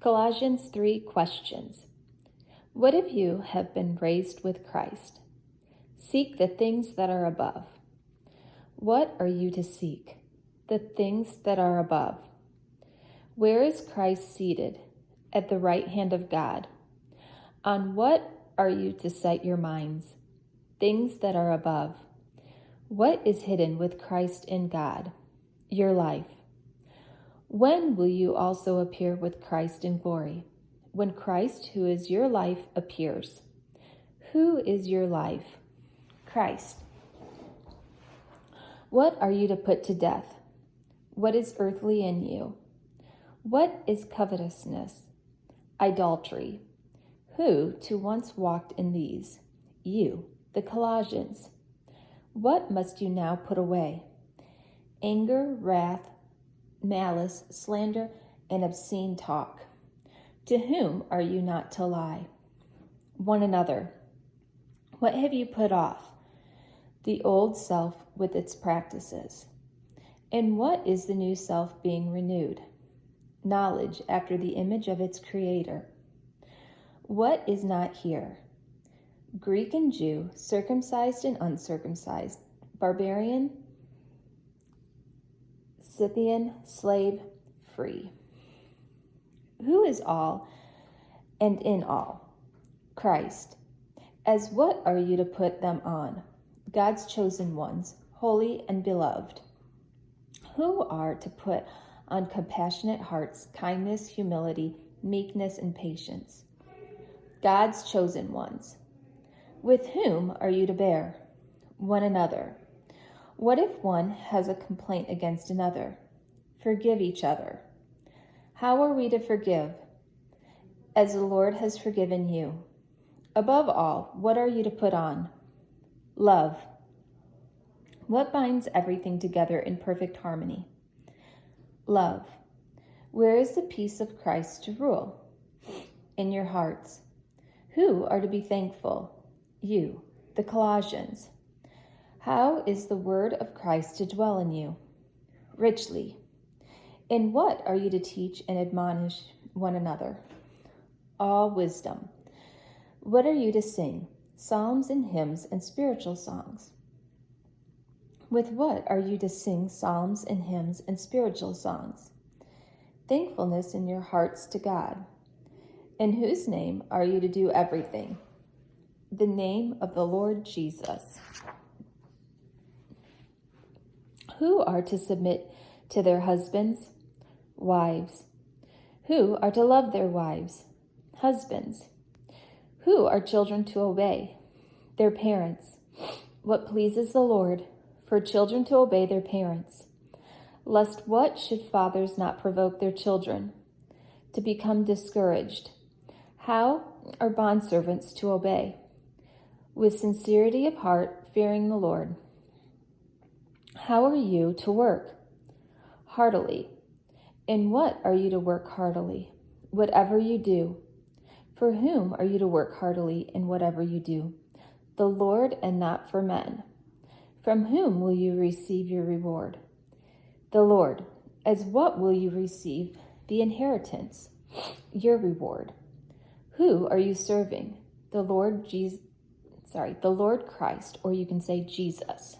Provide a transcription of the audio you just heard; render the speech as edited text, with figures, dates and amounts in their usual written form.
Colossians 3 questions. What if you have been raised with Christ? Seek the things that are above. What are you to seek? The things that are above. Where is Christ seated? At the right hand of God. On what are you to set your minds? Things that are above. What is hidden with Christ in God? Your life. When will you also appear with Christ in glory? When Christ, who is your life, appears. Who is your life? Christ. What are you to put to death? What is earthly in you? What is covetousness? Idolatry. Who to once walked in these? You, the Colossians. What must you now put away? Anger, wrath, malice, slander, and obscene talk. To whom are you not to lie? One another. What have you put off? The old self with its practices. And what is the new self being renewed? Knowledge after the image of its creator. What is not here? Greek and Jew, circumcised and uncircumcised, barbarian, Scythian, slave, free. Who is all and in all? Christ. As what are you to put them on? God's chosen ones, holy and beloved. Who are to put on compassionate hearts, kindness, humility, meekness, and patience? God's chosen ones. With whom are you to bear? One another. What if one has a complaint against another? Forgive each other. How are we to forgive? As the Lord has forgiven you. Above all, what are you to put on? Love. What binds everything together in perfect harmony? Love. Where is the peace of Christ to rule? In your hearts. Who are to be thankful? You, the Colossians. How is the word of Christ to dwell in you? Richly. In what are you to teach and admonish one another? All wisdom. What are you to sing? Psalms and hymns and spiritual songs. With what are you to sing psalms and hymns and spiritual songs? Thankfulness in your hearts to God. In whose name are you to do everything? The name of the Lord Jesus. Who are to submit to their husbands? Wives. Who are to love their wives? Husbands. Who are children to obey? Their parents. What pleases the Lord, for children to obey their parents. Lest what should fathers not provoke their children to become discouraged? How are bondservants to obey? With sincerity of heart, fearing the Lord. How are you to work? Heartily. In what are you to work heartily? Whatever you do. For whom are you to work heartily in whatever you do? The Lord and not for men. From whom will you receive your reward? The Lord. As what will you receive the inheritance? Your reward. Who are you serving? The Lord Christ, or you can say Jesus.